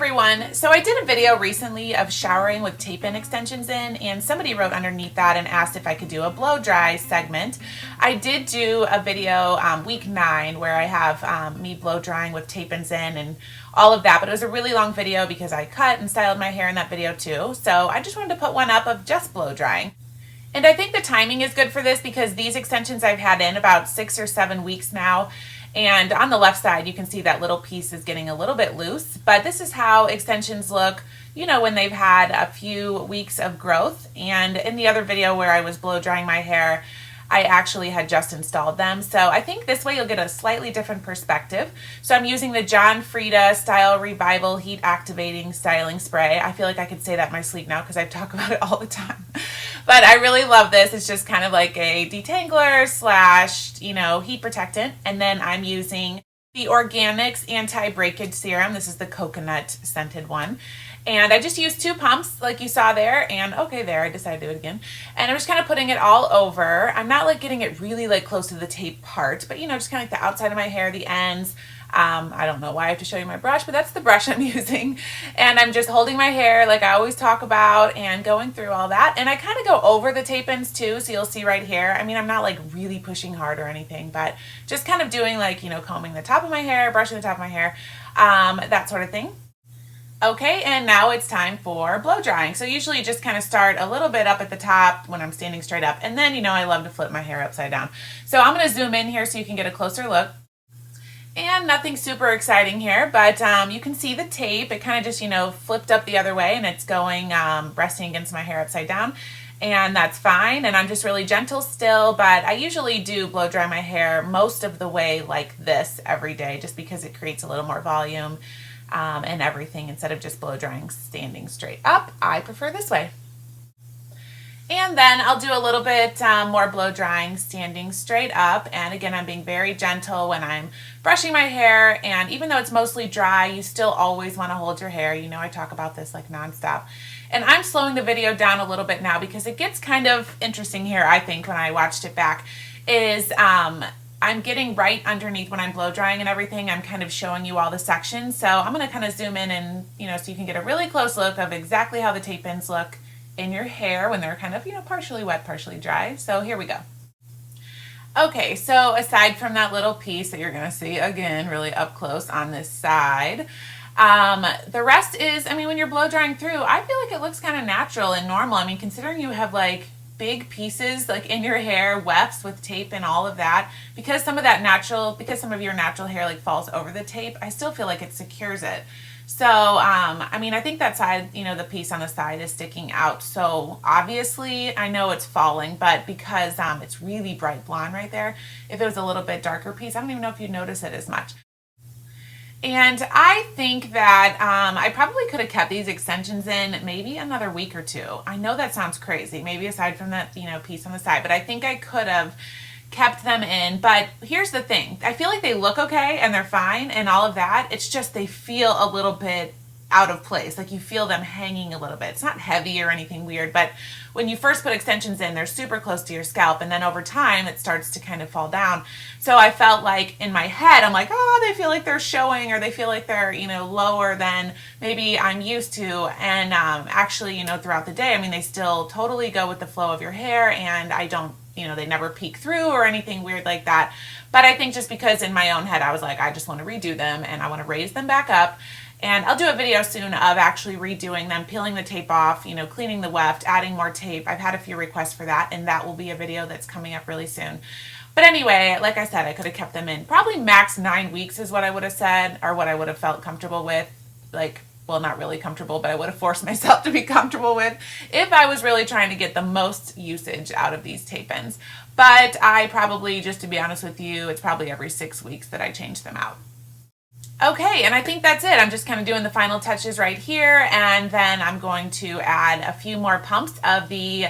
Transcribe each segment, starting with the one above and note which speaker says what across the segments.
Speaker 1: everyone. So I did a video recently of showering with tape-in extensions in, and somebody wrote underneath that and asked if I could do a blow dry segment. I did do a video week 9 where I have me blow drying with tape-ins in and all of that, but it was a really long video because I cut and styled my hair in that video too. So I just wanted to put one up of just blow drying. And I think the timing is good for this because these extensions I've had in about 6 or 7 weeks now. And on the left side, you can see that little piece is getting a little bit loose, but this is how extensions look, you know, when they've had a few weeks of growth. And in the other video where I was blow drying my hair, I actually had just installed them. So I think this way you'll get a slightly different perspective. So I'm using the John Frieda Style Revival Heat Activating Styling Spray. I feel like I could say that in my sleep now because I talk about it all the time. But I really love this. It's just kind of like a detangler slash, you know, heat protectant. And then I'm using the Organics Anti-Breakage Serum. This is the coconut scented one. And I just used 2 pumps like you saw there, and okay, there, I decided to do it again. And I'm just kind of putting it all over. I'm not like getting it really like close to the tape part, but you know, just kind of like the outside of my hair, the ends. I don't know why I have to show you my brush, but that's the brush I'm using. And I'm just holding my hair like I always talk about and going through all that. And I kind of go over the tape ends too, so you'll see right here. I mean, I'm not like really pushing hard or anything, but just kind of doing like, you know, combing the top of my hair, brushing the top of my hair, that sort of thing. Okay, and now it's time for blow drying. So usually you just kind of start a little bit up at the top when I'm standing straight up, and then, you know, I love to flip my hair upside down. So I'm going to zoom in here so you can get a closer look. And nothing super exciting here, but you can see the tape. It kind of just, you know, flipped up the other way, and it's going, resting against my hair upside down. And that's fine, and I'm just really gentle still, but I usually do blow dry my hair most of the way like this every day, just because it creates a little more volume and everything instead of just blow drying standing straight up. I prefer this way. And then I'll do a little bit more blow drying standing straight up. And again, I'm being very gentle when I'm brushing my hair. And even though it's mostly dry, you still always want to hold your hair. You know, I talk about this like nonstop. And I'm slowing the video down a little bit now because it gets kind of interesting here, I think, when I watched it back, is I'm getting right underneath when I'm blow drying and everything. I'm kind of showing you all the sections. So I'm going to kind of zoom in and, you know, so you can get a really close look of exactly how the tape ends look in your hair when they're kind of, you know, partially wet, partially dry. So here we go. Okay, so aside from that little piece that you're going to see again really up close on this side, the rest is, I mean, when you're blow drying through, I feel like it looks kind of natural and normal. I mean, considering you have like big pieces like in your hair, wefts with tape and all of that, because some of your natural hair like falls over the tape, I still feel like it secures it. So, I mean, I think that side, you know, the piece on the side is sticking out. So obviously I know it's falling, but because it's really bright blonde right there, if it was a little bit darker piece, I don't even know if you'd notice it as much. And I think that I probably could have kept these extensions in maybe another week or 2. I know that sounds crazy, maybe aside from that, you know, piece on the side, but I think I could have kept them in. But here's the thing. I feel like they look okay and they're fine and all of that. It's just they feel a little bit out of place. Like you feel them hanging a little bit. It's not heavy or anything weird, but when you first put extensions in, they're super close to your scalp, and then over time it starts to kind of fall down. So I felt like in my head, I'm like, oh, they feel like they're showing, or they feel like they're, you know, lower than maybe I'm used to. And actually, you know, throughout the day, I mean, they still totally go with the flow of your hair, and I don't, you know, they never peek through or anything weird like that. But I think just because in my own head, I was like, I just want to redo them and I want to raise them back up. And I'll do a video soon of actually redoing them, peeling the tape off, you know, cleaning the weft, adding more tape. I've had a few requests for that, and that will be a video that's coming up really soon. But anyway, like I said, I could have kept them in. Probably max 9 weeks is what I would have said, or what I would have felt comfortable with. Like, well, not really comfortable, but I would have forced myself to be comfortable with if I was really trying to get the most usage out of these tape ends. But I probably, just to be honest with you, it's probably every 6 weeks that I change them out. Okay, and I think that's it. I'm just kind of doing the final touches right here, and then I'm going to add a few more pumps of the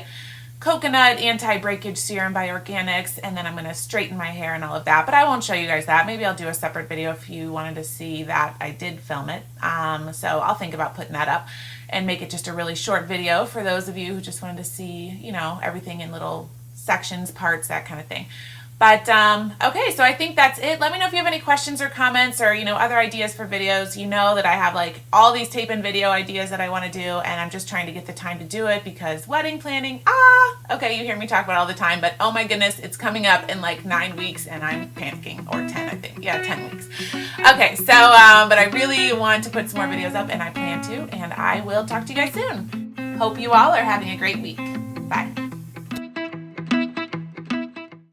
Speaker 1: Coconut Anti-Breakage Serum by Organics, and then I'm going to straighten my hair and all of that, but I won't show you guys that. Maybe I'll do a separate video if you wanted to see that I did film it. So I'll think about putting that up and make it just a really short video for those of you who just wanted to see, you know, everything in little sections, parts, that kind of thing. But okay, so I think that's it. Let me know if you have any questions or comments or, other ideas for videos. You know that I have like all these tape-in video ideas that I want to do, and I'm just trying to get the time to do it because wedding planning, okay, you hear me talk about it all the time, but oh my goodness, it's coming up in like 9 weeks and I'm panicking, or 10, I think. Yeah, 10 weeks. Okay, so, but I really want to put some more videos up, and I plan to, and I will talk to you guys soon. Hope you all are having a great week.